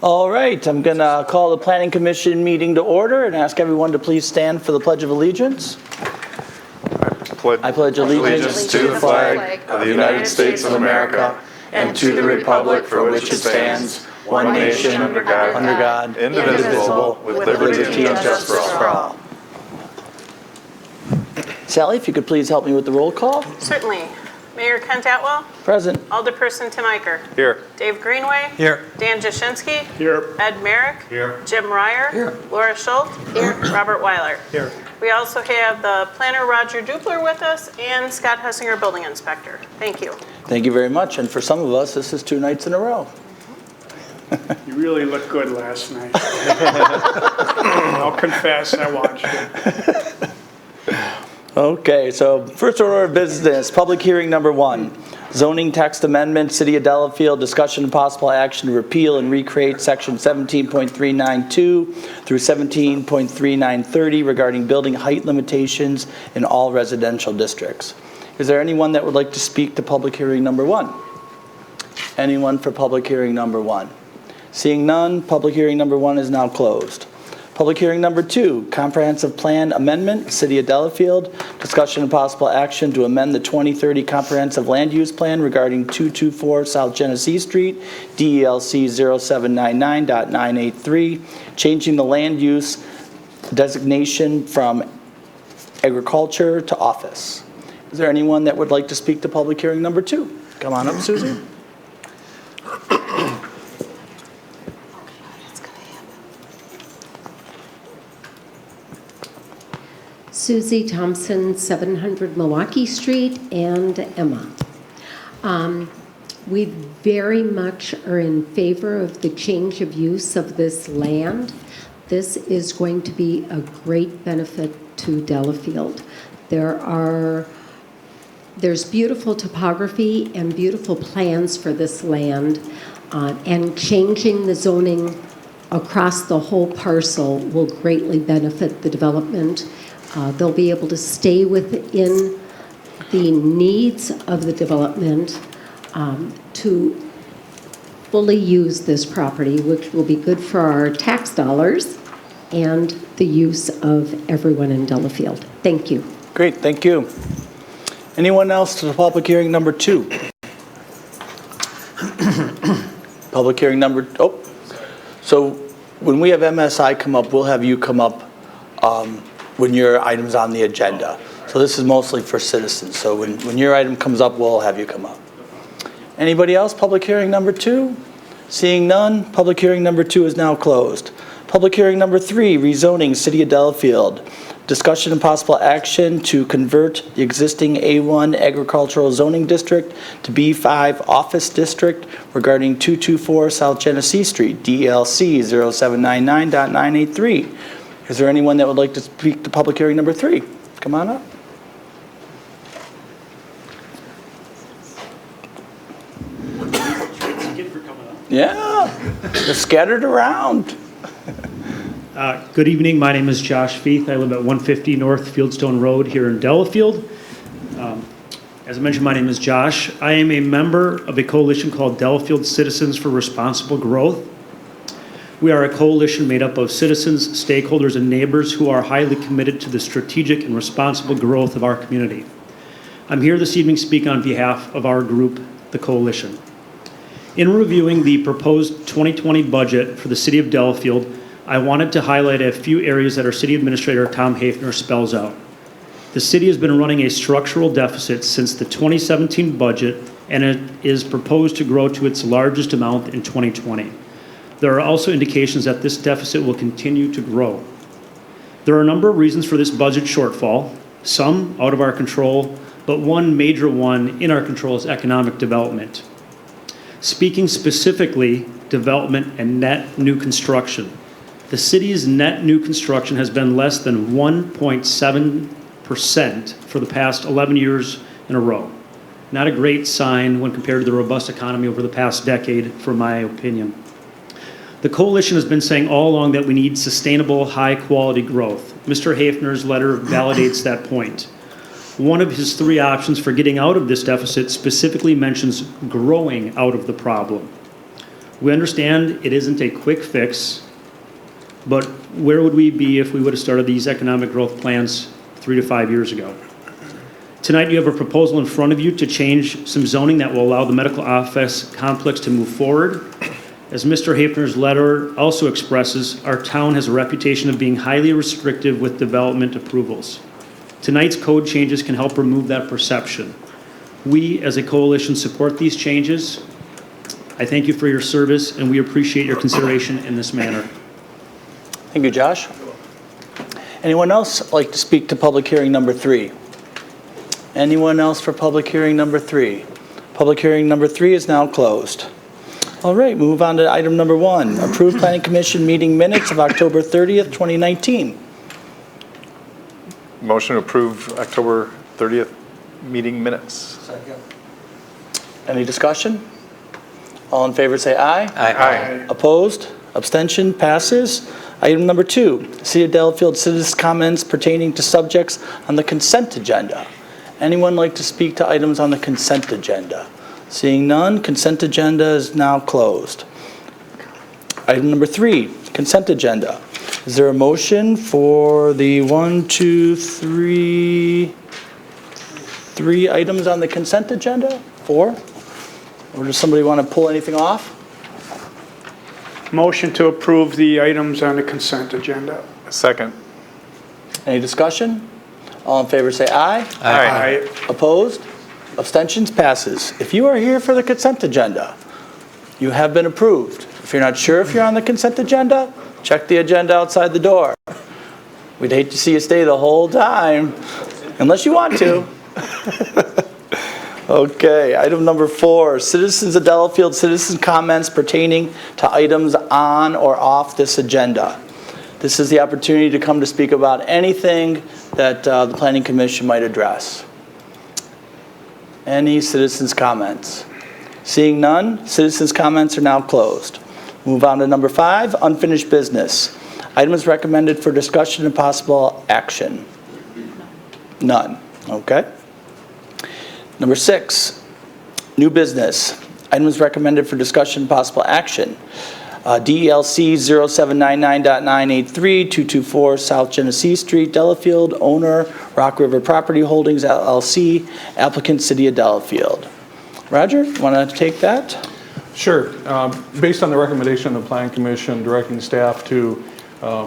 All right, I'm going to call the Planning Commission meeting to order and ask everyone to please stand for the Pledge of Allegiance. I pledge allegiance to the flag of the United States of America and to the republic for which it stands, one nation under God, indivisible, with liberty and justice for all. Sally, if you could please help me with the roll call. Certainly. Mayor Kent Atwell. Present. Alderperson Tim Eicher. Here. Dave Greenway. Here. Dan Jaschinski. Here. Ed Merrick. Here. Jim Ryer. Here. Laura Schultz. Here. Robert Weiler. Here. We also have the planner Roger Dupler with us and Scott Hussinger, building inspector. Thank you. Thank you very much. And for some of us, this is 2 nights in a row. You really looked good last night. I'll confess, I watched it. Okay, so first order of business, public hearing number 1. Zoning text amendment, City of Delafield, discussion and possible action to repeal and recreate section 17.392 through 17.3930 regarding building height limitations in all residential districts. Is there anyone that would like to speak to public hearing number 1? Anyone for public hearing number 1? Seeing none, public hearing number 1 is now closed. Public hearing number 2, comprehensive plan amendment, City of Delafield, discussion and possible action to amend the 2030 comprehensive land use plan regarding 224 South Genesee Street, DELC 0799.983, changing the land use designation from agriculture to office. Is there anyone that would like to speak to public hearing number 2? Come on up, Susie. Susie Thompson, 700 Milwaukee Street, and Emma. We very much are in favor of the change of use of this land. This is going to be a great benefit to Delafield. There's beautiful topography and beautiful plans for this land, and changing the zoning across the whole parcel will greatly benefit the development. They'll be able to stay within the needs of the development to fully use this property, which will be good for our tax dollars and the use of everyone in Delafield. Thank you. Great, thank you. Anyone else to the public hearing number 2? Public hearing number, so when we have MSI come up, we'll have you come up when your item's on the agenda. So this is mostly for citizens. So when your item comes up, we'll have you come up. Anybody else? Public hearing number 2? Seeing none, public hearing number 2 is now closed. Public hearing number 3, rezoning City of Delafield. Discussion and possible action to convert the existing A1 agricultural zoning district to B5 office district regarding 224 South Genesee Street, DLC 0799.983. Is there anyone that would like to speak to public hearing number 3? Come on up. Yeah, they're scattered around. Good evening. My name is Josh Feith. I live at 150 North Fieldstone Road here in Delafield. As I mentioned, my name is Josh. I am a member of a coalition called Delafield Citizens for Responsible Growth. We are a coalition made up of citizens, stakeholders, and neighbors who are highly committed to the strategic and responsible growth of our community. I'm here this evening to speak on behalf of our group, the coalition. In reviewing the proposed 2020 budget for the City of Delafield, I wanted to highlight a few areas that our City Administrator, Tom Hafner, spells out. The city has been running a structural deficit since the 2017 budget, and it is proposed to grow to its largest amount in 2020. There are also indications that this deficit will continue to grow. There are a number of reasons for this budget shortfall, some out of our control, but one major one in our control is economic development. Speaking specifically, development and net new construction. The city's net new construction has been less than 1.7% for the past 11 years in a row. Not a great sign when compared to the robust economy over the past decade, for my opinion. The coalition has been saying all along that we need sustainable, high-quality growth. Mr. Hafner's letter validates that point. One of his 3 options for getting out of this deficit specifically mentions growing out of the problem. We understand it isn't a quick fix, but where would we be if we would have started these economic growth plans 3 to 5 years ago? Tonight, you have a proposal in front of you to change some zoning that will allow the medical office complex to move forward. As Mr. Hafner's letter also expresses, our town has a reputation of being highly restrictive with development approvals. Tonight's code changes can help remove that perception. We, as a coalition, support these changes. I thank you for your service, and we appreciate your consideration in this manner. Thank you, Josh. Anyone else like to speak to public hearing number 3? Anyone else for public hearing number 3? Public hearing number 3 is now closed. All right, move on to item number 1, approved planning commission meeting minutes of October 30th, 2019. Motion to approve October 30th meeting minutes. Any discussion? All in favor say aye. Aye. Opposed? Abstention? Passes. Item number 2, City of Delafield citizens' comments pertaining to subjects on the consent agenda. Anyone like to speak to items on the consent agenda? Seeing none, consent agenda is now closed. Item number 3, consent agenda. Is there a motion for the 3 items on the consent agenda? 4? Or does somebody want to pull anything off? Motion to approve the items on the consent agenda. Second. Any discussion? All in favor say aye. Aye. Opposed? Abstentions? Passes. If you are here for the consent agenda, you have been approved. If you're not sure if you're on the consent agenda, check the agenda outside the door. We'd hate to see you stay the whole time, unless you want to. Okay, item number 4, citizens of Delafield citizen comments pertaining to items on or off this agenda. This is the opportunity to come to speak about anything that the Planning Commission might address. Any citizens' comments? Seeing none, citizens' comments are now closed. Move on to number 5, unfinished business. Items recommended for discussion and possible action. None. Okay. Number 6, new business. Items recommended for discussion and possible action. DLC 0799.983-224 South Genesee Street, Delafield. Owner, Rock River Property Holdings, LLC. Applicant, City of Delafield. Roger, want to take that? Sure. Based on the recommendation of the Planning Commission directing staff to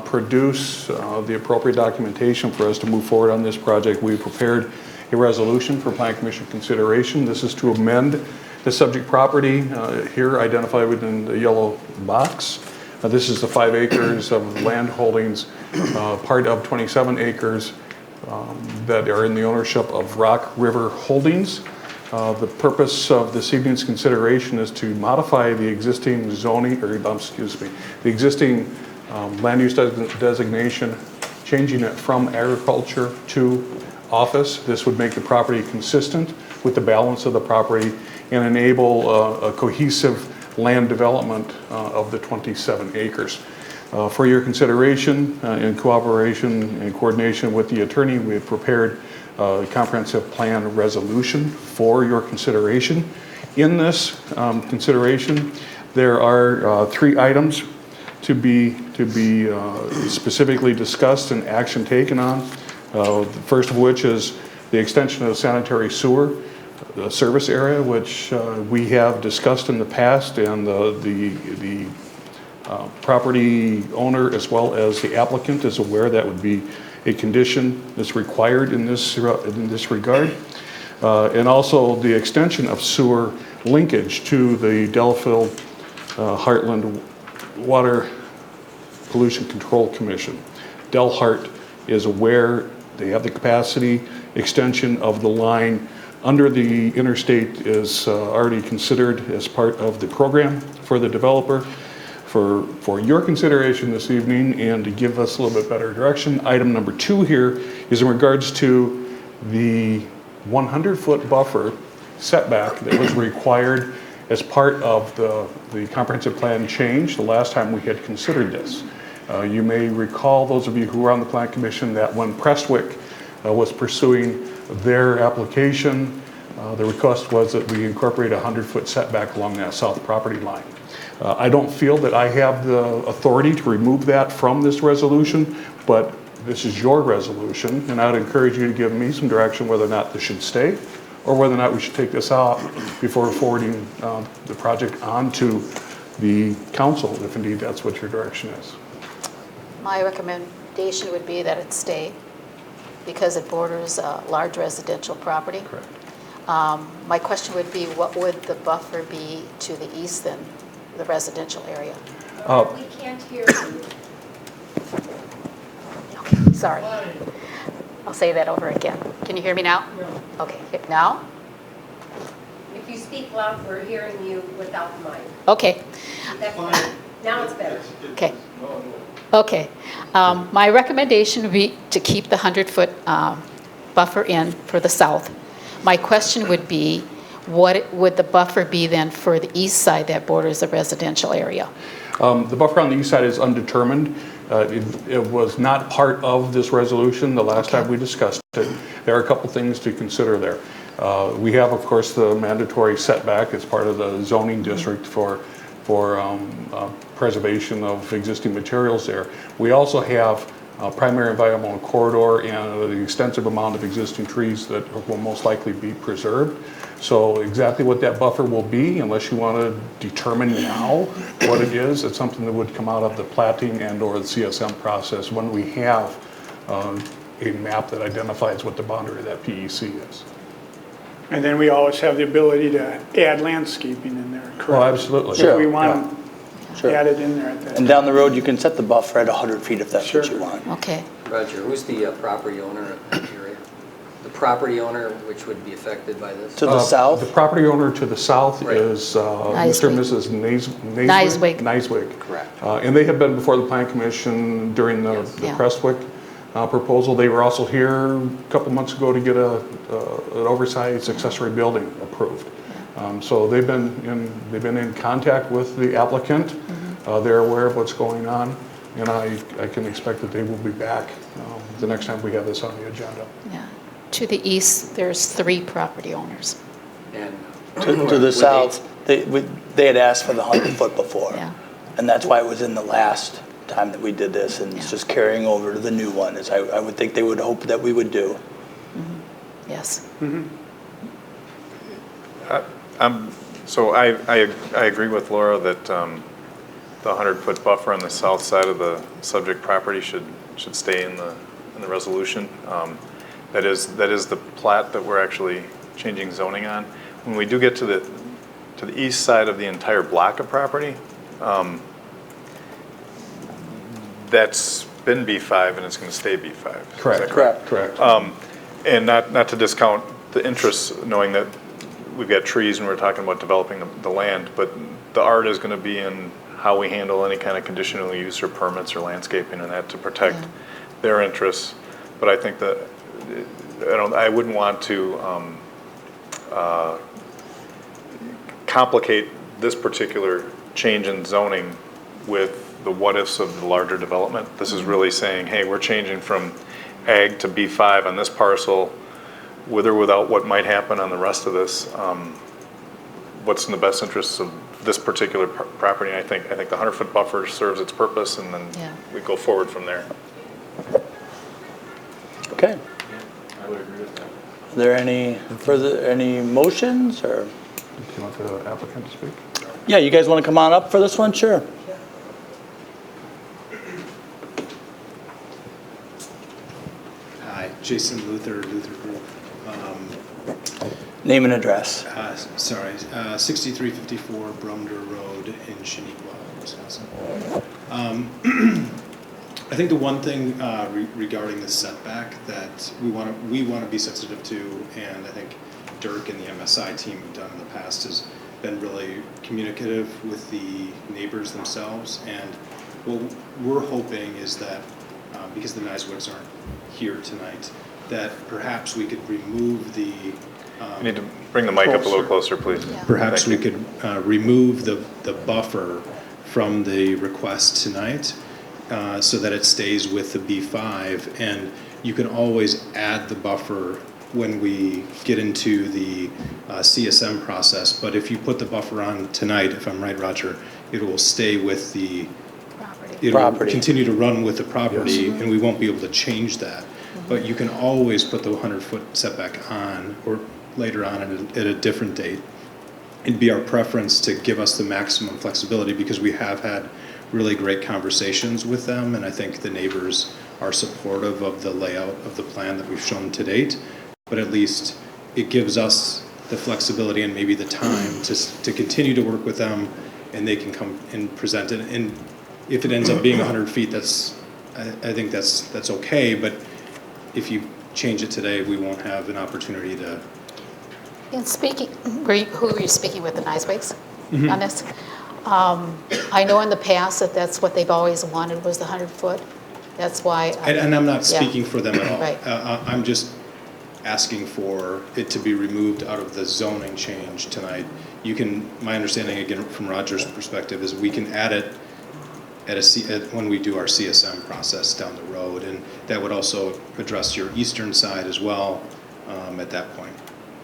produce the appropriate documentation for us to move forward on this project, we prepared a resolution for Planning Commission consideration. This is to amend the subject property here identified within the yellow box. This is the 5 acres of land holdings, part of 27 acres that are in the ownership of Rock River Holdings. The purpose of this evening's consideration is to modify the existing zoning, or the existing land use designation, changing it from agriculture to office. This would make the property consistent with the balance of the property and enable a cohesive land development of the 27 acres. For your consideration, in cooperation and coordination with the attorney, we have prepared a comprehensive plan resolution for your consideration. In this consideration, there are 3 items to be specifically discussed and action taken on. The first of which is the extension of the sanitary sewer service area, which we have discussed in the past, and the property owner as well as the applicant is aware that would be a condition that's required in this regard. And also the extension of sewer linkage to the Delafield Heartland Water Pollution Control Commission. Delhart is aware they have the capacity. Extension of the line under the interstate is already considered as part of the program for the developer. For your consideration this evening and to give us a little bit better direction, item number 2 here is in regards to the 100-foot buffer setback that was required as part of the comprehensive plan change the last time we had considered this. You may recall, those of you who were on the Plan Commission, that when Prestwick was pursuing their application, the request was that we incorporate a 100-foot setback along that south property line. I don't feel that I have the authority to remove that from this resolution, but this is your resolution, and I'd encourage you to give me some direction whether or not this should stay, or whether or not we should take this out before forwarding the project on to the council, if indeed that's what your direction is. My recommendation would be that it stay because it borders a large residential property. Correct. My question would be, what would the buffer be to the east then, the residential area? We can't hear you. Okay, sorry. I'll say that over again. Can you hear me now? No. Okay, now? If you speak loud, we're hearing you without the mic. Okay, Now it's better. okay. Okay. My recommendation would be to keep the 100-foot buffer in for the south. My question would be, what would the buffer be then for the east side that borders the residential area? The buffer on the east side is undetermined. It was not part of this resolution the last time we discussed it. There are a couple things to consider there. We have, of course, the mandatory setback as part of the zoning district for preservation of existing materials there. We also have primary environmental corridor and the extensive amount of existing trees that will most likely be preserved. So exactly what that buffer will be, unless you want to determine now what it is, it's something that would come out of the platting and or the CSM process when we have a map that identifies what the boundary of that PEC is. And then we always have the ability to add landscaping in there, correct? Oh, absolutely. If Sure. we want Sure. to add it in there at that And time. down the road, you can set the buffer at 100 feet if that's what Sure. you want. Okay. Roger, who's the property owner of that area? The property owner which would be affected by this? To the The south? property owner to the south Right. is Mr. and Mrs. Niswick. Niswick. Correct. And they have been before the Plan Commission during the Yeah. Prestwick proposal. They were also here a couple months ago to get an oversized accessory building approved. So they've been in contact with the applicant. They're aware of what's going on, and I can expect that they will be back the next time we have this on the agenda. Yeah. To the east, there's 3 property owners. And To the would south, they had asked for the 100-foot before. Yeah. And that's why it was in the last time that we did this, and it's Yeah. just carrying over to the new one, as I would think they would hope that we would do. Yes. So I agree with Laura that the 100-foot buffer on the south side of the subject property should stay in the resolution. That is the plat that we're actually changing zoning on. When we do get to the east side of the entire block of property, that's been B5 and it's going to stay B5. Is that Correct. Correct. And not to discount the interests, knowing that we've got trees and we're talking about developing the land, but the art is going to be in how we handle any kind of conditional use or permits or landscaping and that to protect their interests. But I think that I wouldn't want to complicate this particular change in zoning with the what-ifs of the larger development. This is really saying, hey, we're changing from ag to B5 on this parcel, with or without what might happen on the rest of this. What's in the best interests of this particular property? I think the 100-foot buffer serves its purpose, and then we go forward from there. Okay. I would agree with that. Are there any motions, or? Do you want the applicant to speak? Yeah, you guys want to come on up for this one? Sure. Hi, Jason Luther Group. Name and address. 6354 Brumder Road in Shaniqua, Wisconsin. I think the one thing regarding the setback that we want to be sensitive to, and I think Dirk and the MSI team have done in the past, has been really communicative with the neighbors themselves. And what we're hoping is that because the Niswicks aren't here tonight, that perhaps we could remove the You need to bring the mic up a little closer, please. perhaps Thank we could remove the buffer from the request tonight so that it stays with the B5, and you can always add the buffer when we get into the CSM process. But if you put the buffer on tonight, if I'm right, Roger, it will stay with the, Property. it'll Property. continue to run with the property, and we won't be able to change that. But you can always put the 100-foot setback on, or later on at a different date. It'd be our preference to give us the maximum flexibility, because we have had really great conversations with them, and I think the neighbors are supportive of the layout of the plan that we've shown to date. But at least it gives us the flexibility and maybe the time to continue to work with them, and they can come and present it. And if it ends up being 100 feet, I think that's okay. But if you change it today, we won't have an opportunity to. In speaking, who were you speaking with, the Niswigs on this? I know in the past that's what they've always wanted, was the 100-foot. That's why. And I'm not Yeah. speaking for them at all. Right. I'm just asking for it to be removed out of the zoning change tonight. My understanding, again, from Roger's perspective, is we can add it when we do our CSM process down the road, and that would also address your eastern side as well at that point.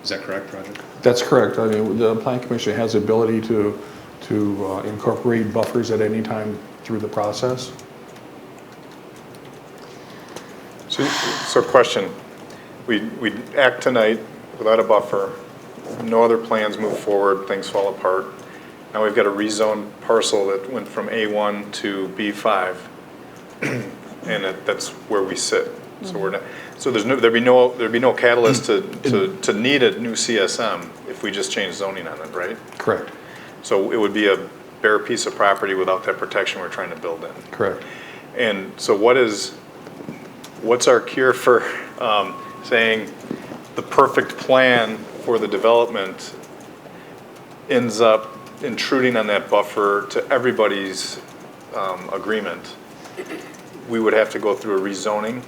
Is that correct, Roger? That's correct. I mean, the Plan Commission has the ability to incorporate buffers at any time through the process. So question, we act tonight without a buffer, no other plans move forward, things fall apart. Now we've got a rezoned parcel that went from A1 to B5, and that's where we sit. So we're not. So there'd be no catalyst to need a new CSM if we just change zoning on it, right? Correct. So it would be a bare piece of property without that protection we're trying to build in. Correct. And so what's our cure for saying the perfect plan for the development ends up intruding on that buffer to everybody's agreement? We would have to go through a rezoning,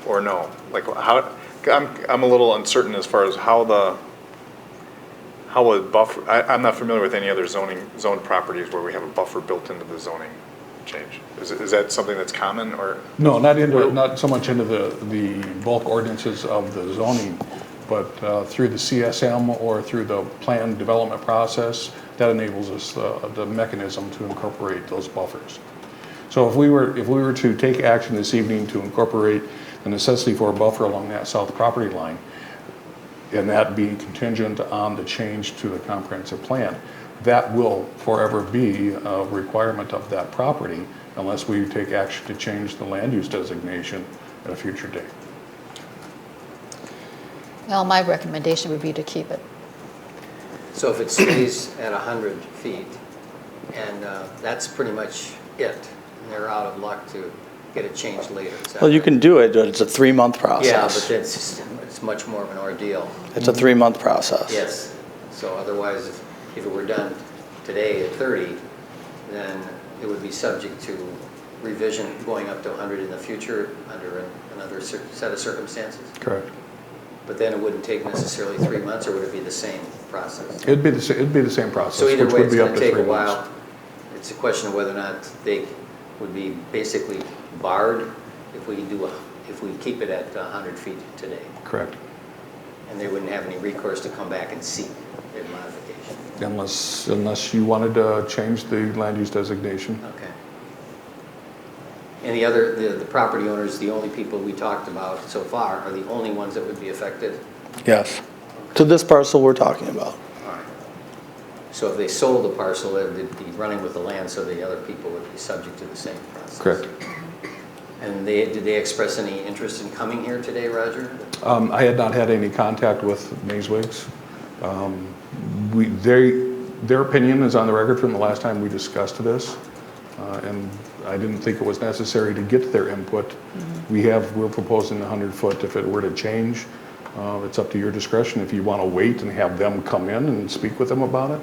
or no? Like how? I'm a little uncertain as far as how a buffer. I'm not familiar with any other zoned properties where we have a buffer built into the zoning change. Is that something that's common, or? No, not so much into the bulk ordinances of the zoning, but through the CSM or through the plan development process, that enables us the mechanism to incorporate those buffers. So if we were to take action this evening to incorporate the necessity for a buffer along that south property line, and that being contingent on the change to the comprehensive plan, that will forever be a requirement of that property unless we take action to change the land use designation at a future date. Well, my recommendation would be to keep it. So if it stays at 100 feet, and that's pretty much it, and they're out of luck to get it changed later. Well, you can do it, but it's a 3-month process. Yeah, but it's much more of an ordeal. It's a 3-month process. Yes. So otherwise, if it were done today at 30, then it would be subject to revision going up to 100 in the future under another set of circumstances. Correct. But then it wouldn't take necessarily 3 months, or would it be the same process? It'd be the same process. So either which way, would it's be going up to to take 3 a while. months. It's a question of whether or not they would be basically barred if we keep it at 100 feet today. Correct. And they wouldn't have any recourse to come back and seek their modification. Unless you wanted to change the land use designation. Okay. And the property owners, the only people we talked about so far, are the only ones that would be affected? Yes. To this parcel we're talking about. All right. So if they sold the parcel, it would be running with the land, so the other people would be subject to the same process? Correct. And did they express any interest in coming here today, Roger? I had not had any contact with Niswigs. Their opinion is on the record from the last time we discussed this, and I didn't think it was necessary to get their input. We're proposing the 100-foot. If it were to change, it's up to your discretion if you want to wait and have them come in and speak with them about it.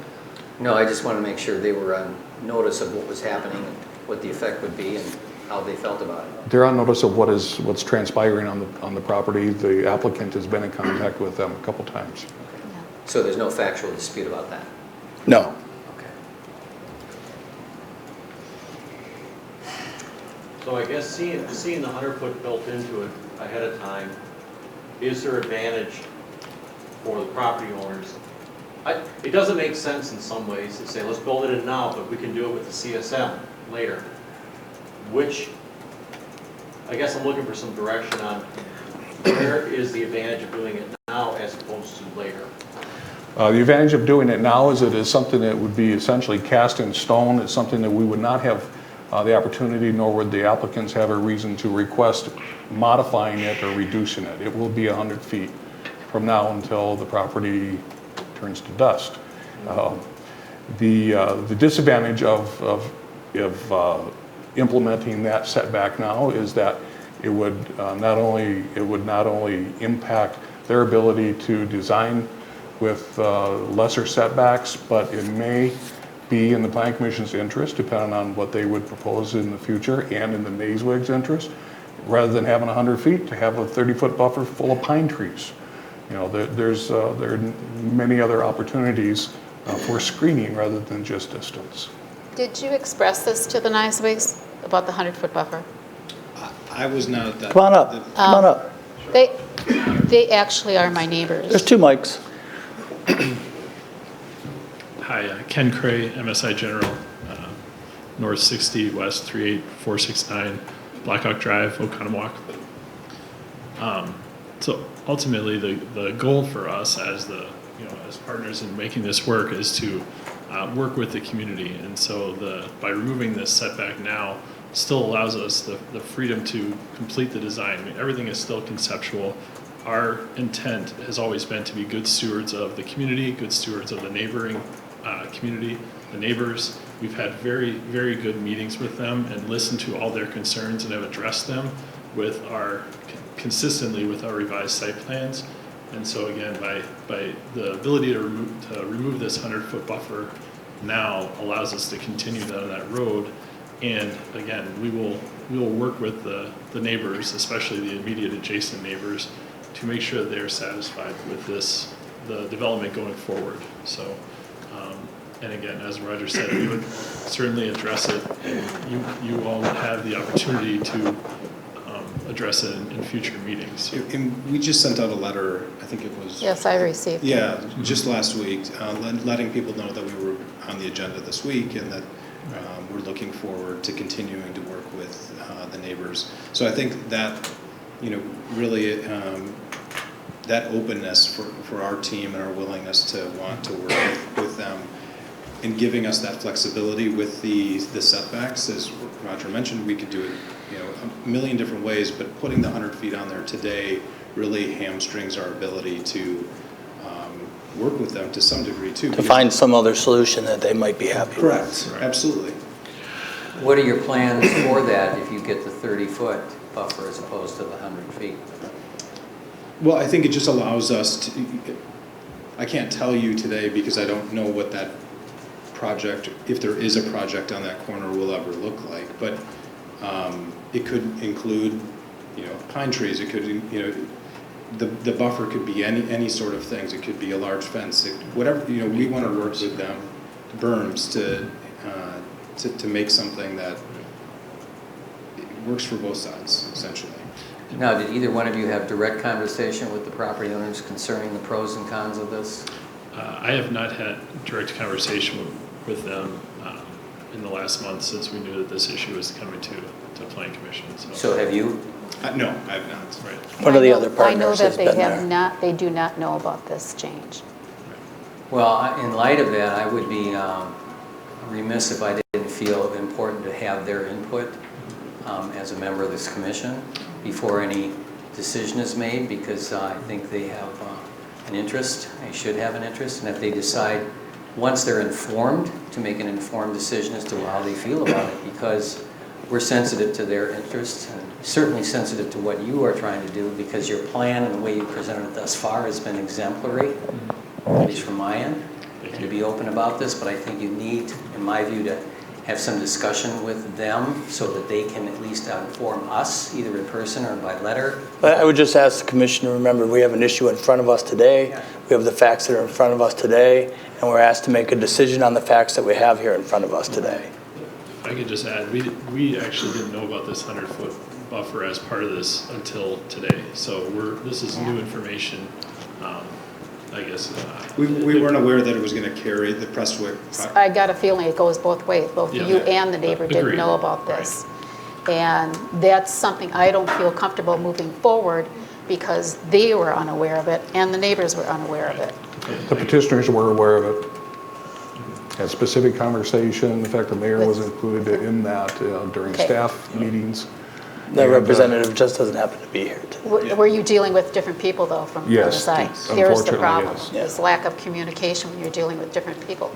No, I just want to make sure they were on notice of what was happening, and what the effect would be, and how they felt about it. They're on notice of what's transpiring on the property. The applicant has been in contact with them a couple times. So there's no factual dispute about that? No. Okay. So I guess seeing the 100-foot built into it ahead of time, is there advantage for the property owners? It doesn't make sense in some ways to say, let's build it in now, but we can do it with the CSM later. Which, I guess I'm looking for some direction on where is the advantage of doing it now as opposed to later? The advantage of doing it now is it is something that would be essentially cast in stone. It's something that we would not have the opportunity, nor would the applicants have a reason to request modifying it or reducing it. It will be 100 feet from now until the property turns to dust. The disadvantage of implementing that setback now is that it would not only impact their ability to design with lesser setbacks, but it may be in the Plan Commission's interest, depending on what they would propose in the future, and in the Nayswig's interest, rather than having 100 feet, to have a 30-foot buffer full of pine trees. You know, there are many other opportunities for screening rather than just distance. Did you express this to the Nayswigs about the 100-foot buffer? I was not at that. Come on up, come on up. They actually are my neighbors. There's 2 mics. Hi, Ken Cray, MSI General, North 60 West 38469, Blackhawk Drive, Oconomowoc. So ultimately, the goal for us as as partners in making this work is to work with the community, and so by removing this setback now still allows us the freedom to complete the design. I mean, everything is still conceptual. Our intent has always been to be good stewards of the community, good stewards of the neighboring community, the neighbors. We've had very, very good meetings with them and listened to all their concerns and have addressed them consistently with our revised site plans. And so again, by the ability to remove this 100-foot buffer now allows us to continue down that road. And again, we will work with the neighbors, especially the immediate adjacent neighbors, to make sure that they're satisfied with the development going forward. So, and again, as Roger said, we would certainly address it, and you all would have the opportunity to address it in future meetings. And we just sent out a letter, I think it was. Yes, I received. Yeah, just last week, letting people know that we were on the agenda this week and that we're looking forward to continuing to work with the neighbors. So I think that, really that openness for our team and our willingness to want to work with them and giving us that flexibility with the setbacks, as Roger mentioned, we could do it a million different ways, but putting the 100 feet on there today really hamstrings our ability to work with them to some degree too. To find some other solution that they might be happy with. Correct, absolutely. What are your plans for that if you get the 30-foot buffer as opposed to the 100 feet? Well, I think it just allows us to, I can't tell you today because I don't know what that project, if there is a project on that corner, will ever look like, but it could include, pine trees, it could, the buffer could be any sort of things, it could be a large fence, whatever, we want to work with them, berms, to make something that works for both sides, essentially. Now, did either one of you have direct conversation with the property owners concerning the pros and cons of this? I have not had direct conversation with them in the last month since we knew that this issue was coming to Plan Commission. So have you? No, I have not. Right. One of the other partners I know that has they been have there. not. They do not know about this change. Well, in light of that, I would be remiss if I didn't feel important to have their input as a member of this commission before any decision is made, because I think they have an interest, they should have an interest, and if they decide, once they're informed, to make an informed decision as to how they feel about it, because we're sensitive to their interests, and certainly sensitive to what you are trying to do, because your plan and the way you presented it thus far has been exemplary, at least from my end, and to be open about this, but I think you need, in my view, to have some discussion with them so that they can at least inform us, either in person or by letter. But I would just ask the commission to remember we have an issue in front of us today. We have the facts that are in front of us today, and we're asked to make a decision on the facts that we have here in front of us today. If I could just add, we actually didn't know about this 100-foot buffer as part of this until today. So this is new information I guess. We weren't aware that it was going to carry the Prestwick. I got a feeling it goes both ways. Both Yeah. you and the neighbor didn't Agreed. know about this. And that's something I don't feel comfortable moving forward because they were unaware of it and the neighbors were unaware of it. The petitioners were aware of it. Had specific conversation. In fact, the mayor was included in that during Okay. staff meetings. The And, representative just doesn't happen to be here today. Were you dealing with different people though from the other Yes, side? yes, Here's the unfortunately, problem, yes. is lack of communication when you're dealing with different people.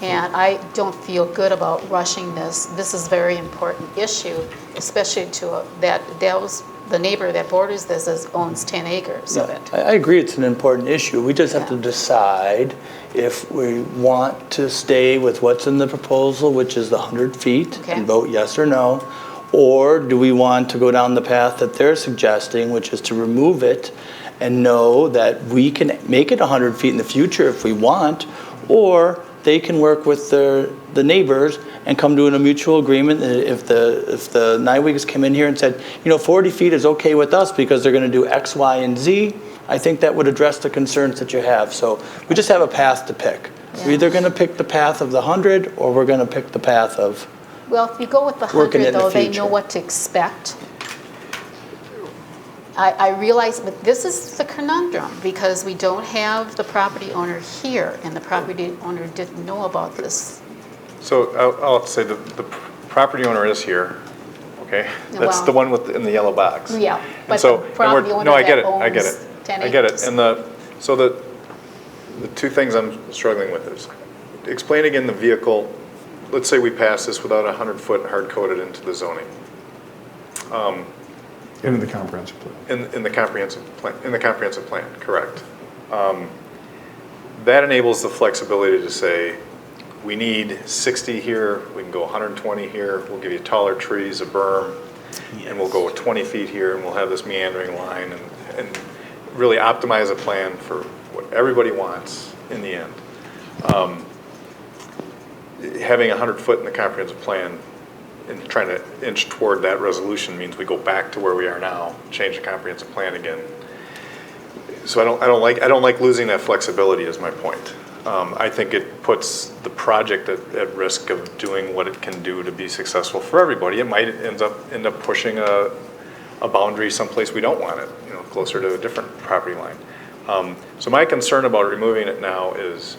And I don't feel good about rushing this. This is a very important issue, especially to that was the neighbor that borders this owns 10 acres of it. I agree it's an important issue. We just have to Yeah. decide if we want to stay with what's in the proposal, which is the 100 feet, Okay. and vote yes or no, or do we want to go down the path that they're suggesting, which is to remove it and know that we can make it 100 feet in the future if we want, or they can work with the neighbors and come to a mutual agreement. If the Nywigs came in here and said, 40 feet is okay with us because they're going to do X, Y, and Z, I think that would address the concerns that you have. So we just have a path to pick. We're Yeah. either going to pick the path of the 100 or we're going to pick the path of, Well, if you go with the Working 100 in the though, they future. know what to expect. I realize, but this is the conundrum because we don't have the property owner here and the property owner didn't know about this. So I'll say the property owner is here, okay? That's Well- the one in the yellow box. Yeah, And but so- the and property we're- owner no, I get that it, I get owns it. 10 I get it. acres. And so the two things I'm struggling with is, explain again the vehicle, let's say we pass this without 100-foot hard-coded into the zoning. into the comprehensive plan. In the comprehensive plan, correct. That enables the flexibility to say, we need 60 here, we can go 120 here, we'll give you taller trees, a berm, and we'll go 20 feet here, and we'll have this meandering line, and really optimize a plan for what everybody wants in the end. Having 100 foot in the comprehensive plan and trying to inch toward that resolution means we go back to where we are now, change the comprehensive plan again. So I don't like losing that flexibility is my point. I think it puts the project at risk of doing what it can do to be successful for everybody. It might end up pushing a boundary someplace we don't want it, closer to a different property line. So my concern about removing it now is,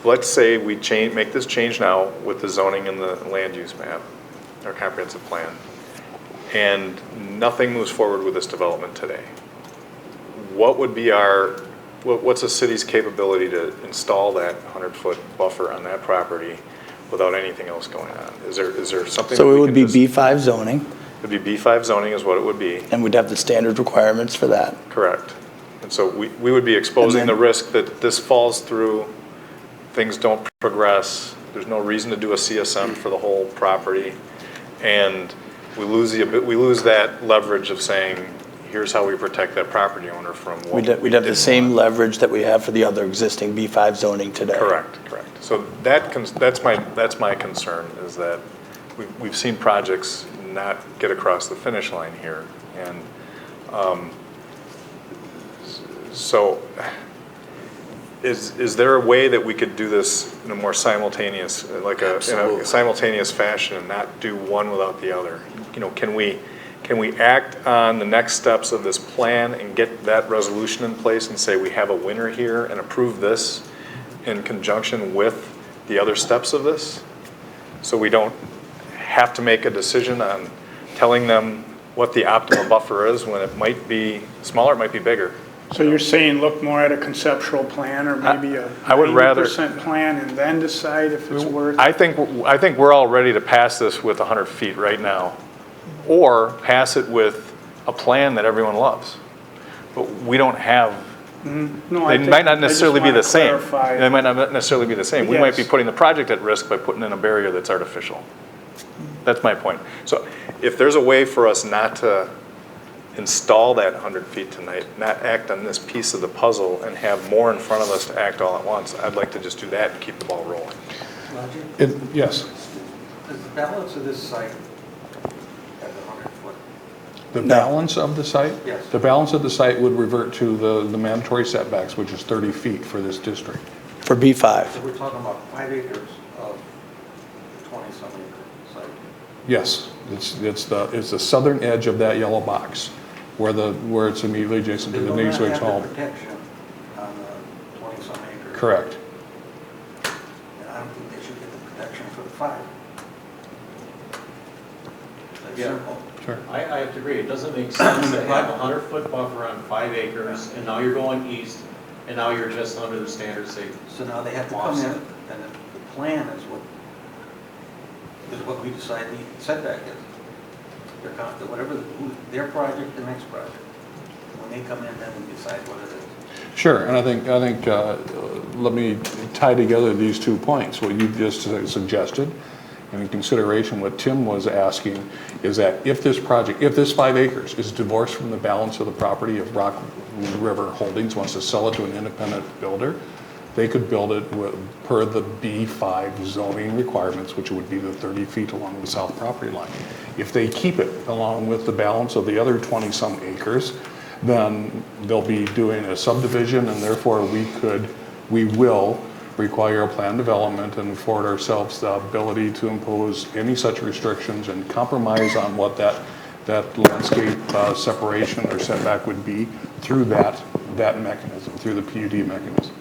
let's say we make this change now with the zoning and the land use map, our comprehensive plan, and nothing moves forward with this development today. What would be what's the city's capability to install that 100-foot buffer on that property without anything else going on? Is there something? so that it we would can be just- B5 zoning, It'd be B5 zoning is what it would be, and we'd have the standard requirements for that. correct. And so we would be exposing And then- the risk that this falls through, things don't progress, there's no reason to do a CSM for the whole property, and we lose that leverage of saying, here's how we protect that property owner from what we We'd have the didn't same want. leverage that we have for the other existing B5 zoning today. Correct. So that's my concern, is that we've seen projects not get across the finish line here, and so is there a way that we could do this in a more simultaneous, in a simultaneous fashion, and not do one without the other? Can we act on the next steps of this plan and get that resolution in place and say we have a winner here and approve this in conjunction with the other steps of this? So we don't have to make a decision on telling them what the optimal buffer is when it might be smaller, it might be bigger. So you're saying look more at a conceptual plan or maybe a I would rather- 90% plan and then decide if it's worth? I think we're all ready to pass this with 100 feet right now, or pass it with a plan that everyone loves. But we don't have, No, they I think- might not I just necessarily be wanna the same. clarify. They might not necessarily be the same. We might be Yes. putting the project at risk by putting in a barrier that's artificial. That's my point. So if there's a way for us not to install that 100 feet tonight, not act on this piece of the puzzle and have more in front of us to act all at once, I'd like to just do that and keep the ball rolling. Roger, Yes. does the balance of this site have the 100-foot? The No. balance of the site? Yes. The balance of the site would revert to the mandatory setbacks, which is 30 feet for this district. For B5. So we're talking about 5 acres of 20-some acre site. Yes, it's the southern edge of that yellow box, where it's immediately adjacent to the They Naiswake's don't home. have the protection on the 20-some acres. Correct. And I don't think they should get the protection for the 5. That's Yeah. simple. Sure. I have to agree, it doesn't make sense to have a 100-foot buffer on 5 acres, and now you're going east, and now you're just under the standard safety. So now they have to come in, and the plan is what we decide the setback is. Whatever, their project, the next project. When they come in, then we decide what it is. Sure, and I think let me tie together these 2 points. What you just suggested, and in consideration what Tim was asking, is that if this 5 acres is divorced from the balance of the property of Rock River Holdings, wants to sell it to an independent builder, they could build it per the B5 zoning requirements, which would be the 30 feet along the south property line. If they keep it along with the balance of the other 20-some acres, then they'll be doing a subdivision, and therefore we will require a plan development and afford ourselves the ability to impose any such restrictions and compromise on what that landscape separation or setback would be through that mechanism, through the PUD mechanism.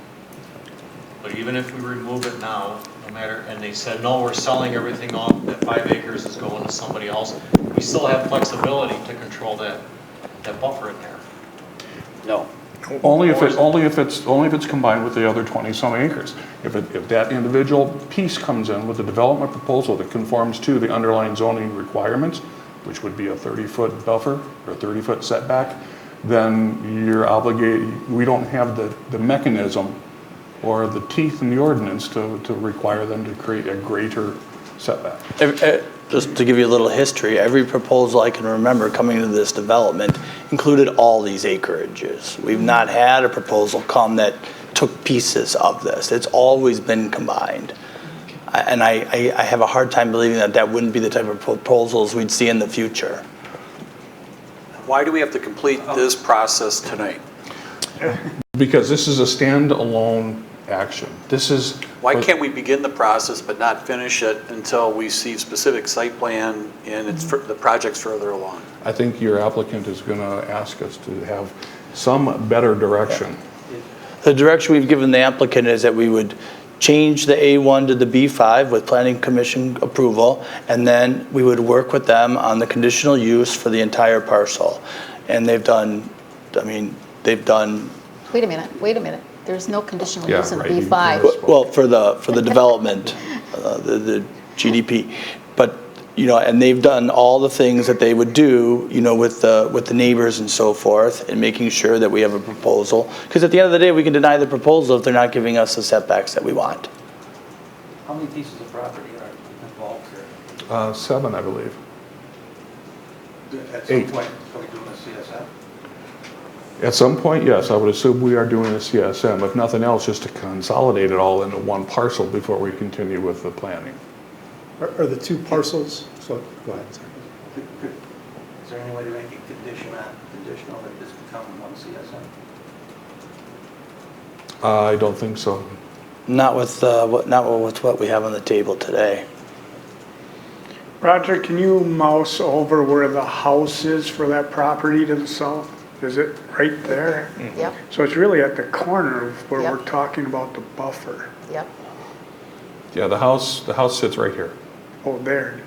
But even if we remove it now, no matter, and they said, no, we're selling everything off, that 5 acres is going to somebody else, we still have flexibility to control that buffer in there. No. Only if it's combined with the other 20-some acres. If that individual piece comes in with a development proposal that conforms to the underlying zoning requirements, which would be a 30-foot buffer or 30-foot setback, then you're obligated. We don't have the mechanism or the teeth in the ordinance to require them to create a greater setback. Just to give you a little history, every proposal I can remember coming to this development included all these acreages. We've not had a proposal come that took pieces of this. It's always been combined. And I have a hard time believing that wouldn't be the type of proposals we'd see in the future. Why do we have to complete this process tonight? Because this is a standalone action. Why can't we begin the process but not finish it until we see specific site plan and the project's further along? I think your applicant is going to ask us to have some better direction. The direction we've given the applicant is that we would change the A1 to the B5 with planning commission approval, and then we would work with them on the conditional use for the entire parcel. And they've done. Wait a minute. There's no conditional Yeah, use in right. B5. Well, for the development, the GDP, but and they've done all the things that they would do, with the neighbors and so forth, and making sure that we have a proposal. Because at the end of the day, we can deny the proposal if they're not giving us the setbacks that we want. How many pieces of property are involved here? 7, I believe. At some 8. point, are we doing a CSM? At some point, yes, I would assume we are doing a CSM, if nothing else, just to consolidate it all into one parcel before we continue with the planning. Are the 2 parcels, so, go ahead, sorry. Is there any way to make it conditional that this become one CSM? I don't think so. Not with what we have on the table today. Roger, can you mouse over where the house is for that property to the south? Is it right there? Yep, So it's really at the corner of where Yep. we're talking about the buffer. yep. Yeah, the house sits right here. Oh, there.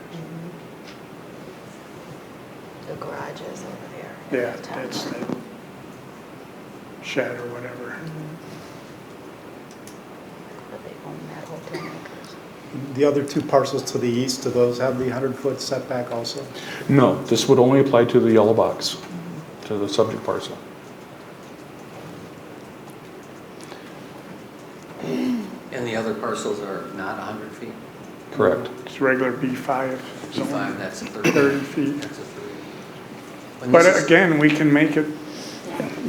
The garage is over there. Yeah, that's the shed or whatever. But they own that whole 10 acres. The other 2 parcels to the east, do those have the 100-foot setback also? No, this would only apply to the yellow box, to the subject parcel. And the other parcels are not 100 feet? Correct. It's regular B5. B5, that's a 30. 30 feet. That's a 30. When But this is- again, we can make it,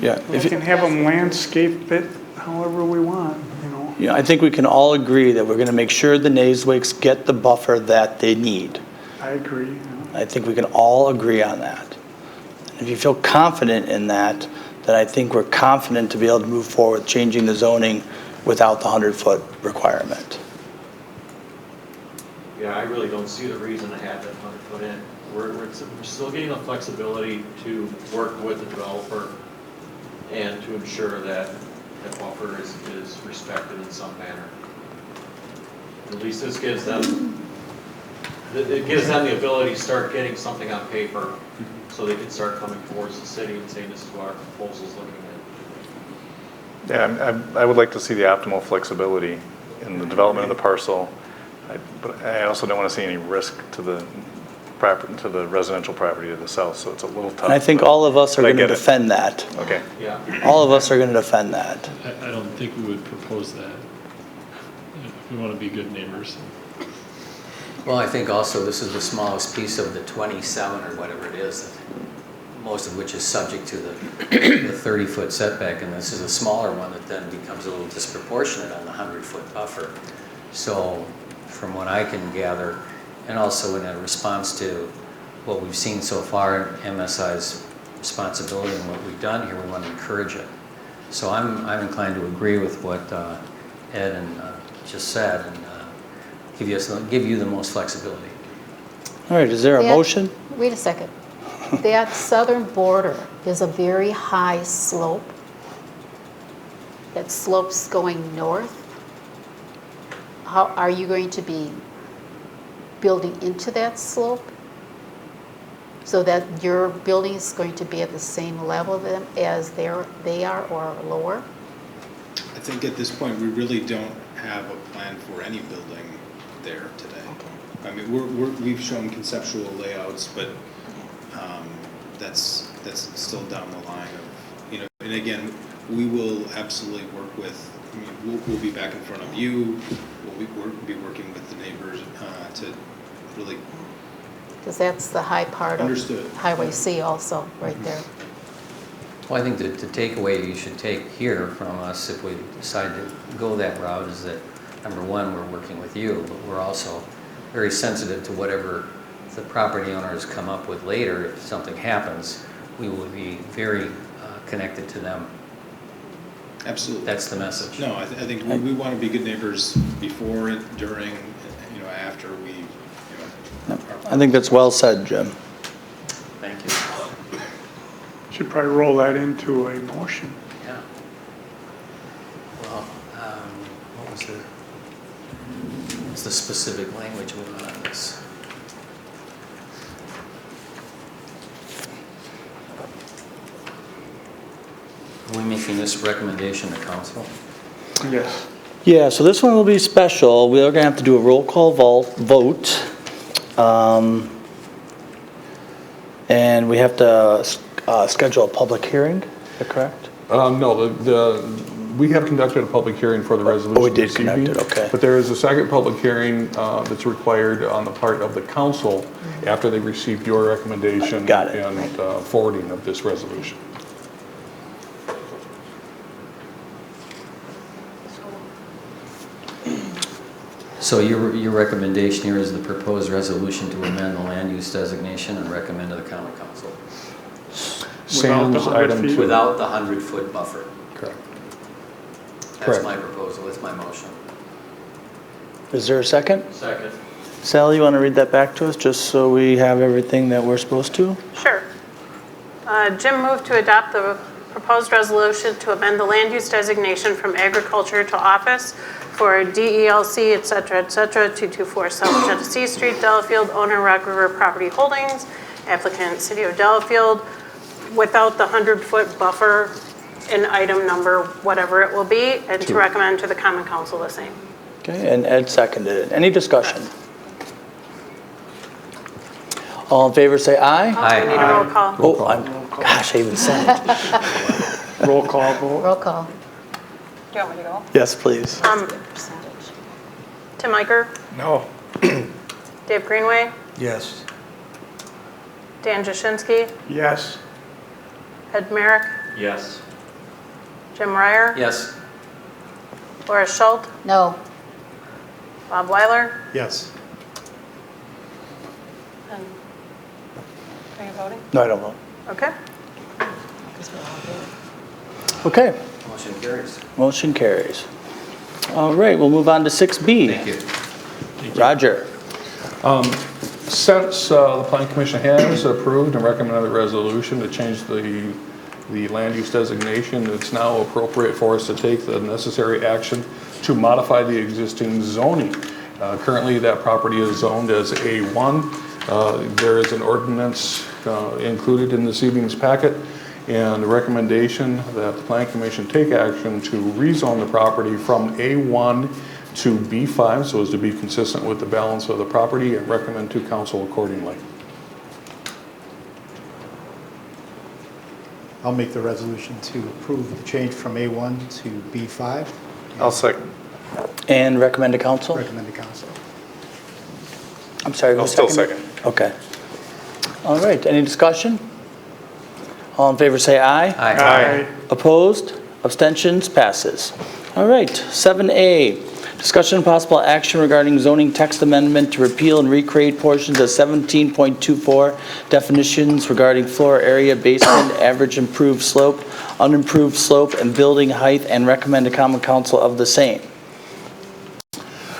Yeah. we can have them landscape it however we want, Yeah, I think we can all agree that we're going to make sure the Naiswakes get the buffer that they need. I agree. I think we can all agree on that. If you feel confident in that, then I think we're confident to be able to move forward, changing the zoning without the 100-foot requirement. Yeah, I really don't see the reason to have that 100-foot in. We're still getting the flexibility to work with the developer and to ensure that that buffer is respected in some manner. At least this gives them, it gives them the ability to start getting something on paper so they can start coming towards the city and saying, this is what our proposal's looking at. Yeah, I would like to see the optimal flexibility in the development of the parcel, but I also don't want to see any risk to the property, to the residential property to the south, so it's a little tough. And I think all of us are but I going to get it. defend that. Okay. Yeah. All of us are going to defend that. I don't think we would propose that. We want to be good neighbors. Well, I think also this is the smallest piece of the 27 or whatever it is, most of which is subject to the 30-foot setback, and this is a smaller one that then becomes a little disproportionate on the 100-foot buffer. So from what I can gather, and also in a response to what we've seen so far in MSI's responsibility and what we've done here, we want to encourage it. So I'm inclined to agree with what Ed and just said, and give you the most flexibility. All right, is there a motion? Wait a second. That southern border is a very high slope. That slope's going north. How are you going to be building into that slope so that your building is going to be at the same level as they are or lower? I think at this point, we really don't have a plan for any building there today. I mean, we've shown conceptual layouts, but that's still down the line of, you know, and again, we will absolutely work with, I mean, we'll be back in front of you, we'll be working with the neighbors to really. Because that's the high part Understood. of Highway C also, right there. Well, I think the takeaway you should take here from us if we decide to go that route is that, number one, we're working with you, but we're also very sensitive to whatever the property owners come up with later. If something happens, we will be very connected to them. Absolutely. That's the message. No, I think we want to be good neighbors before, during, you know, after we, you know. I think that's well said, Jim. Thank you. Should probably roll that into a motion. Yeah. Well, what's the specific language we want on this? Are we making this recommendation to council? Yes. Yeah, so this one will be special. We are going to have to do a roll call vote. And we have to schedule a public hearing, is that correct? No, we have conducted a public hearing for the resolution. Oh, we did this conduct evening, it, okay. But there is a second public hearing that's required on the part of the council after they received your recommendation Got it. and forwarding of this resolution. So your recommendation here is the proposed resolution to amend the land use designation and recommend to the common council. Sans the 100 item feet? 2. Without the 100-foot buffer. Correct. That's Correct. my proposal, that's my motion. Is there a second? Second. Sally, you want to read that back to us, just so we have everything that we're supposed to? Sure. Jim moved to adopt the proposed resolution to amend the land use designation from agriculture to office for DELC, et cetera, 224 South Genesee Street, Delafield, owner Rock River Property Holdings, applicant City of Delafield, without the 100-foot buffer in item number, whatever it will be, and to recommend to the common council the same. Okay, and Ed seconded it. Any discussion? All in favor, say aye. Aye. We need a roll call. Gosh, I even said it. Roll call vote. Roll call. Do you want me to go? Yes, please. Tim Iker, No. Dave Greenway, Yes. Dan Jaschinski, Yes. Ed Merrick, Yes. Jim Ryer, Yes. Laura Schult, No. Bob Weiler, Yes. and are you voting? No, I don't vote. Okay. Okay, Motion carries. motion carries. All right, we'll move on to 6B. Thank you. Roger. Since the Planning Commission has approved and recommended a resolution to change the land use designation, it's now appropriate for us to take the necessary action to modify the existing zoning. Currently, that property is zoned as A1. There is an ordinance included in this evening's packet, and the recommendation that the Planning Commission take action to rezone the property from A1 to B5, so as to be consistent with the balance of the property, and recommend to council accordingly. I'll make the resolution to approve the change from A1 to B5. I'll second. And recommend to council? Recommend to council. I'm sorry, who I'll still seconded? second. Okay. All right, any discussion? All in favor say aye. Aye. Opposed? Abstentions? Passes. All right, 7A, discussion and possible action regarding zoning text amendment to repeal and recreate portions of 17.24 definitions regarding floor area, basement, average improved slope, unimproved slope, and building height, and recommend to common council of the same.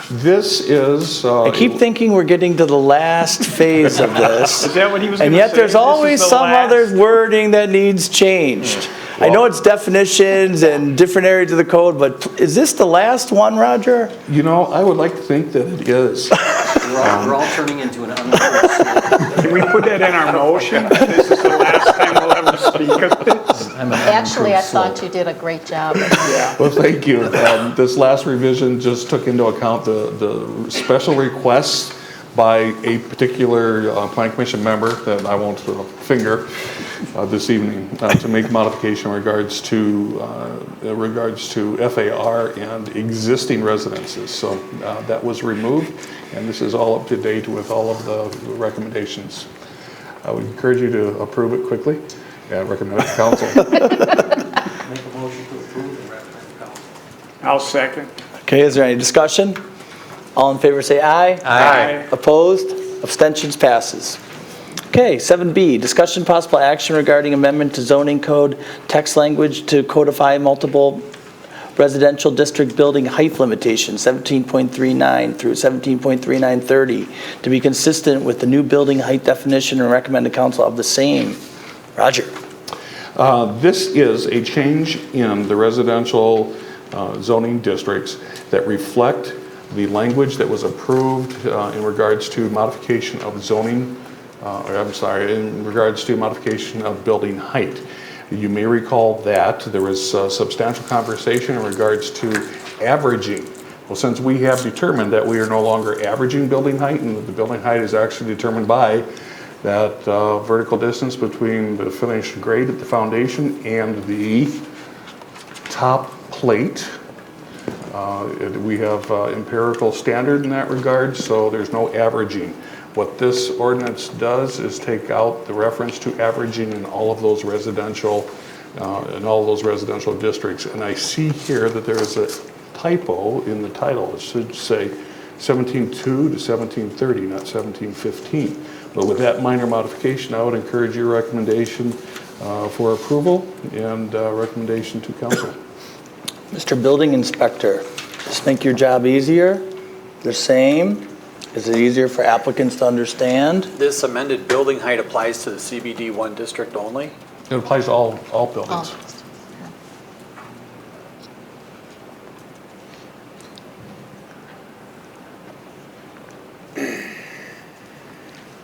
This is... I keep thinking we're getting to the last phase of this. Is that what he was And gonna yet say? there's This is always the some last? other wording that needs changed. I know it's definitions and different areas of the code, but is this the last one, Roger? You know, I would like to think that it is. We're all turning into an unimproved Can we put that in our motion? This is the last time we'll ever speak of this. Actually, I thought you did a great job. Well, thank you. This last revision just took into account the special requests by a particular Planning Commission member that I won't finger this evening to make modification in regards to FAR and existing residences. So that was removed, and this is all up to date with all of the recommendations. I would encourage you to approve it quickly and recommend it to council. Make a motion to approve and recommend to council. I'll second. Okay, is there any discussion? All in favor say aye. Aye. Opposed? Abstentions? Passes. Okay, 7B, discussion possible action regarding amendment to zoning code text language to codify multiple residential district building height limitations, 17.39 through 17.3930, to be consistent with the new building height definition, and recommend to council of the same. Roger. This is a change in the residential zoning districts that reflect the language that was approved in regards to modification of zoning, in regards to modification of building height. You may recall that there was substantial conversation in regards to averaging. Well, since we have determined that we are no longer averaging building height, and the building height is actually determined by that vertical distance between the finished grade at the foundation and the top plate. We have empirical standard in that regard, so there's no averaging. What this ordinance does is take out the reference to averaging in all of those residential districts. And I see here that there is a typo in the title. It should say 17.2 to 17.30, not 17.15. But with that minor modification, I would encourage your recommendation for approval and recommendation to council. Mr. Building Inspector, does this make your job easier? The same? Is it easier for applicants to understand? This amended building height applies to the CBD 1 district only? It applies to all buildings.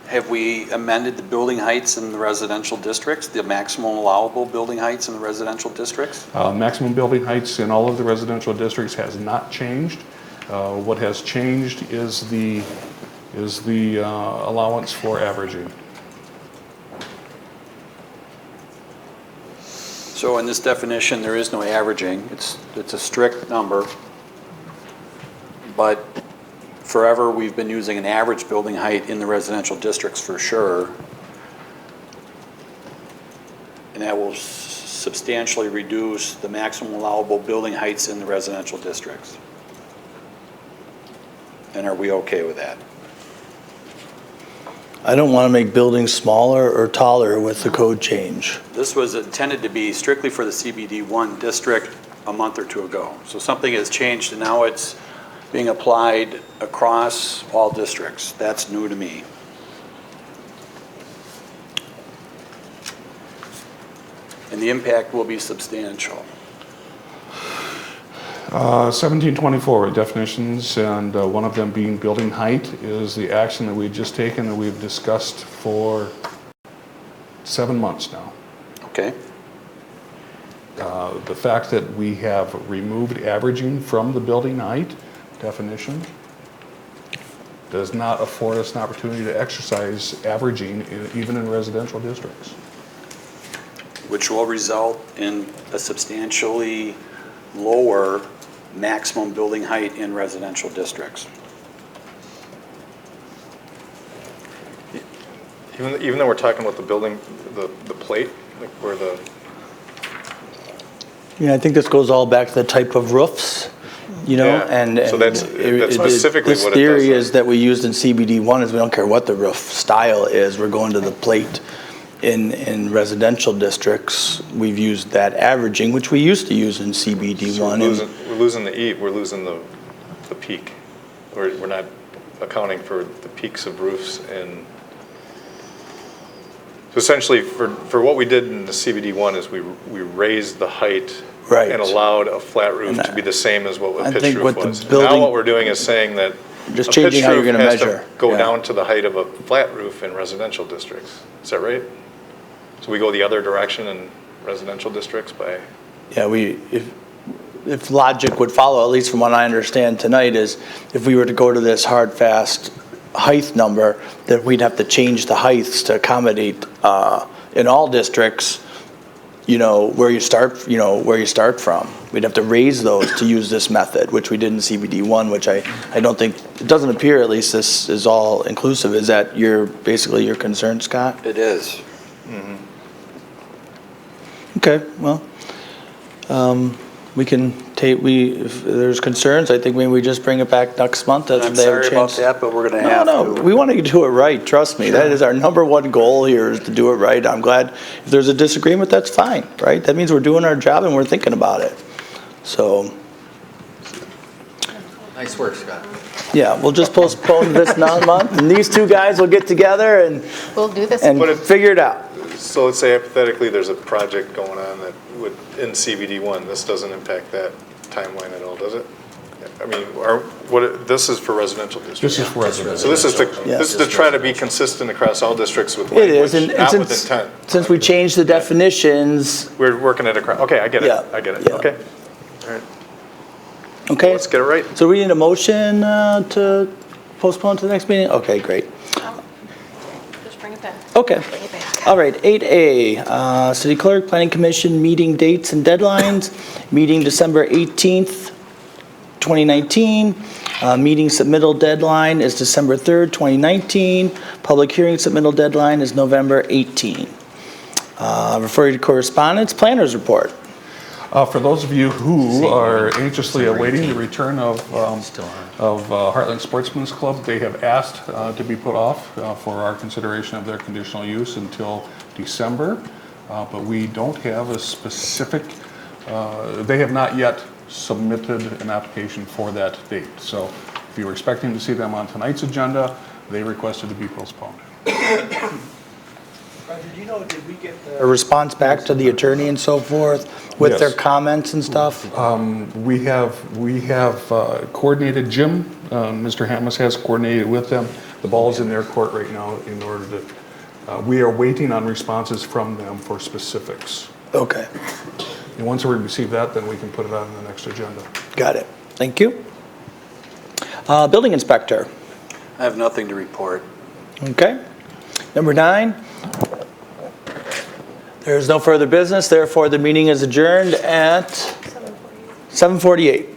Have we amended the building heights in the residential districts, the maximum allowable building heights in the residential districts? Maximum building heights in all of the residential districts has not changed. What has changed is the allowance for averaging. So in this definition, there is no averaging. It's a strict number. But forever, we've been using an average building height in the residential districts for sure. And that will substantially reduce the maximum allowable building heights in the residential districts. And are we okay with that? I don't want to make buildings smaller or taller with the code change. This was intended to be strictly for the CBD1 district a month or two ago. So something has changed and now it's being applied across all districts. That's new to me. And the impact will be substantial. 1724 definitions, and one of them being building height is the action that we've just taken and we've discussed for 7 months now. Okay. The fact that we have removed averaging from the building height definition does not afford us an opportunity to exercise averaging even in residential districts. Which will result in a substantially lower maximum building height in residential districts. Even though we're talking about the building, the plate, like where the, Yeah, I think this goes all back to the type of roofs, you know, Yeah. and. So that's specifically this what it theory does. is that we used in CBD1 is we don't care what the roof style is, we're going to the plate. In residential districts, we've used that averaging, which we used to use in CBD1. so we're losing the eave, we're losing the peak. We're not accounting for the peaks of roofs and. So essentially, for what we did in the CBD1 is we raised the height Right. and allowed a flat roof to be the same as what a I pitched think roof what the was. Now building- what we're doing is saying that Just a changing pitched how you're roof gonna has to measure. go Yeah. down to the height of a flat roof in residential districts. Is that right? So we go the other direction in residential districts by, Yeah, if logic would follow, at least from what I understand tonight, is if we were to go to this hard, fast height number, that we'd have to change the heights to accommodate, in all districts, where you start from. We'd have to raise those to use this method, which we did in CBD1, which I don't think, it doesn't appear at least this is all inclusive. Is that basically your concern, Scott? It is. Okay, well, we can if there's concerns, I think maybe we just bring it back next month. That's I'm if they have a sorry about chance. that, but we're going to have No, to. we want to do it right, trust me. That is our number one goal here, is to do it right. I'm glad, if there's a disagreement, that's fine, right? That means we're doing our job and we're thinking about it. So, Nice work, Scott. yeah, we'll just postpone this month, and these two guys will get together and We'll do this. figure it out. so let's say hypothetically there's a project going on that would, in CBD1, this doesn't impact that timeline at all, does it? I mean, this is for residential districts. This is for residential. So this is to try to be consistent across all districts with It is, language, and not with since, intent. since we changed the definitions, We're working it across, okay, I get it, Yeah, I get it, yeah. okay. All right, okay? let's get it right. So we need a motion to postpone to the next meeting? Okay, great. Just bring it back. Okay. All right, 8A, City Clerk, Planning Commission meeting dates and deadlines. Meeting December 18th, 2019. Meeting submittal deadline is December 3rd, 2019. Public hearing submittal deadline is November 18. Refer you to correspondence, planners report. For those of you who are anxiously awaiting the return of Heartland Sportsman's Club, they have asked to be put off for our consideration of their conditional use until December, but we don't have a specific, they have not yet submitted an application for that date. So if you were expecting to see them on tonight's agenda, they requested to be postponed. Roger, do you know, did we get A response back to the attorney and so forth with their Yes. comments and stuff? We have coordinated, Jim, Mr. Hammes has coordinated with them. The ball's in their court right now in order to, we are waiting on responses from them for specifics. Okay, And once we receive that, then we can put it on the next agenda. got it. Thank you. Building inspector. I have nothing to report. Okay. Number 9. There is no further business, therefore the meeting is adjourned at 7:48.